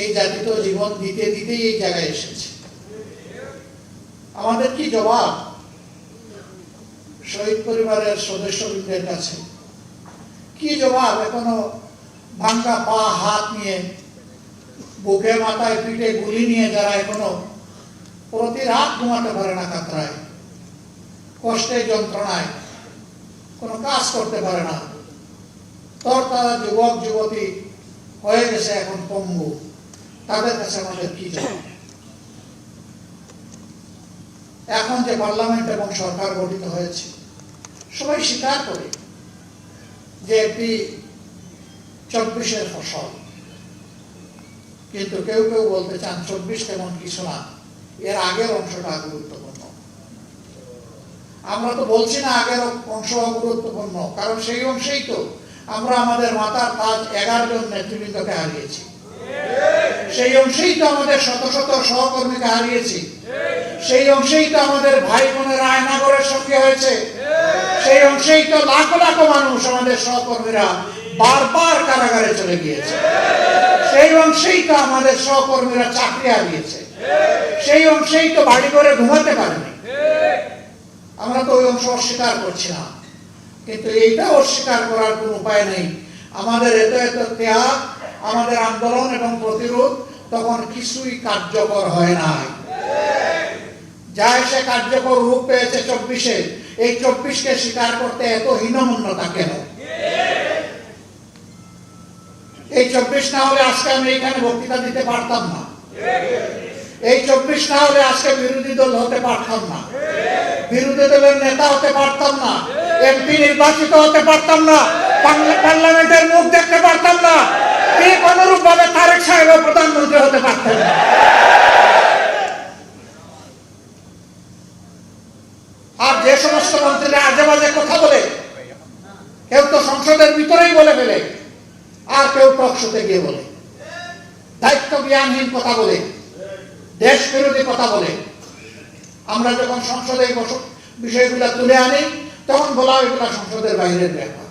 এই জাতি তো জীবন দিতে দিতেই এই জায়গায় এসেছে। আমাদের কি জবাব শহীদ পরিবারের সদস্যবৃন্দের কাছে? কি জবাব এখনো ভাঙ্গা পা হাত নিয়ে, বুকে মাথায় পিঠে গুলি নিয়ে যারা এখনো প্রতি রাত ঘুমাতে পারে না, কাতরায়, কষ্টে যন্ত্রণায়, কোনো কাজ করতে পারে না, তোর তারা যুবক যুবতী হয়ে গেছে এখন পঙ্গু, তাদের কাছে আমাদের কি জবাব? এখন যে পার্লামেন্ট এবং সরকার গঠিত হয়েছে, সবাই স্বীকার করে যে এটি 24-এর ফসল, কিন্তু কেউ কেউ বলতে চান 24 তেমন কিছু না, এর আগের অংশটা গুরুত্বপূর্ণ। আমরা তো বলছি না আগের অংশ গুরুত্বপূর্ণ, কারণ সেই অংশেই তো আমরা আমাদের মাতার তাজ 11 জন নেতৃবৃন্দকে হারিয়েছি, সেই অংশেই তো আমাদের শত শত সহকর্মীকে হারিয়েছি, সেই অংশেই তো আমাদের ভাই বোনের আয়নাগরের সঙ্গে হয়েছে, সেই অংশেই তো লাখ লাখ মানুষ আমাদের সহকর্মীরা বারবার কারাগারে চলে গিয়েছে, সেই অংশেই তো আমাদের সহকর্মীরা চাকরি হারিয়েছে, সেই অংশেই তো বাড়ি করে ঘুমাতে পারেনি। আমরা তো ওই অংশ অস্বীকার করছি না, কিন্তু এইটা অস্বীকার করার কোন উপায় নেই। আমাদের এত এত ত্যাগ, আমাদের আন্দোলন এবং প্রতিরোধ তখন কিছুই কার্যকর হয় নাই। যা এসে কার্যকর রূপ পেয়েছে 24-এ, এই 24-কে স্বীকার করতে এত হীনমন্যতা কেন? এই 24 না হলে আজকে আমি এখানে বক্তৃতা দিতে পারতাম না, এই 24 না হলে আজকে বিরোধী দল হতে পারতাম না, বিরোধী দলের নেতা হতে পারতাম না, এমপি নির্বাচিত হতে পারতাম না, পার্লামেন্টের মুখ দেখতে পারতাম না, ঠিক অনুরূপ ভাবে তারেক সাহেব প্রধানমন্ত্রী হতে পারতেন না। আর যে সমস্ত মন্ত্রীরা আজে বাজে কথা বলে, কেউ তো সংসদের ভিতরেই বলে ফেলে, আর কেউ টকশোতে গিয়ে বলে, দায়িত্ব জ্ঞানহীন কথা বলে, দেশ বিরোধী কথা বলে, আমরা যখন সংসদে বিষয়গুলো তুলে আনি তখন বলা হয় এগুলো সংসদের বাইরের ব্যাপার।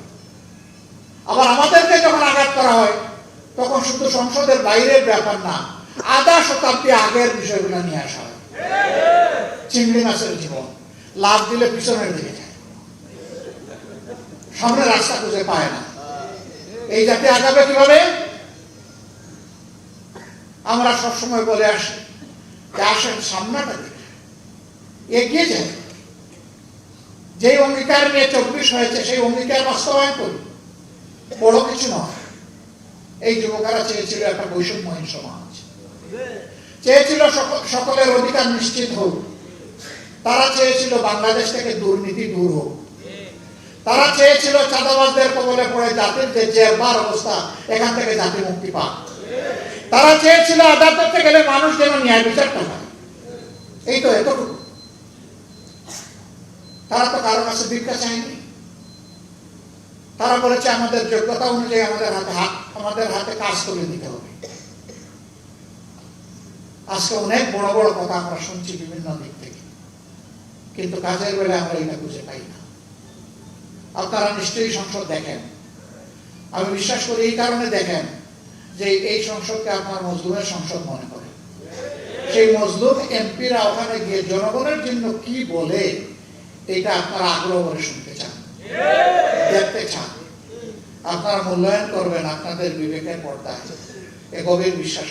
আবার আমাদেরকে যখন আঘাত করা হয় তখন শুধু সংসদের বাইরের ব্যাপার না, আধা শতাব্দী আগের বিষয়গুলো নিয়ে আসা হয়। চিংড়ি মাছের জীবন, লাভ দিলে পিছনের দিকে যায়, সামনে রাস্তা খুঁজে পায় না, এই জাতি আগাবে কিভাবে? আমরা সবসময় বলে আসি যে আসেন সামনাটা দিকে এগিয়ে যায়, যে অঙ্গীকার নিয়ে 24 হয়েছে সেই অঙ্গীকার বাস্তবায়ন করি, বড় কিছু নয়। এই যুবকেরা চেয়েছিল একটা বৈষম্যহীন সমাজ, চেয়েছিল সকলের অধিকার নিশ্চিত হোক, তারা চেয়েছিল বাংলাদেশ থেকে দুর্নীতি দূর হোক, তারা চেয়েছিল চাঁদাবাজদের কবলে পড়ে জাতির যে জেরবার অবস্থা এখান থেকে জাতি মুক্তি পাক, তারা চেয়েছিল আদালতে গেলে মানুষ যেন ন্যায় বিচারটা পায়। এই তো এতটুকু। তারা তো কারো কাছে ভিক্ষা চায়নি, তারা বলেছে আমাদের যোগ্যতা অনুযায়ী আমাদের হাতে কাজ তুলে দিতে হবে। আজকে অনেক বড় বড় কথা আমরা শুনছি বিভিন্ন দিক থেকে, কিন্তু কাজের বেলা আমরা এটা খুঁজে পাই না। আপনারা নিশ্চয়ই সংসদ দেখেন, আমি বিশ্বাস করি এই কারণে দেখেন যে এই সংসদকে আপনার মজলুমের সংসদ মনে করেন। সেই মজলুম এমপিরা ওখানে গিয়ে জনগণের জন্য কি বলে এটা আপনারা আগ্রহ করে শুনতে চান, দেখতে চান, আপনারা মূল্যায়ন করবেন আপনাদের বিবেকের পর্দায়। এ গভীর বিশ্বাস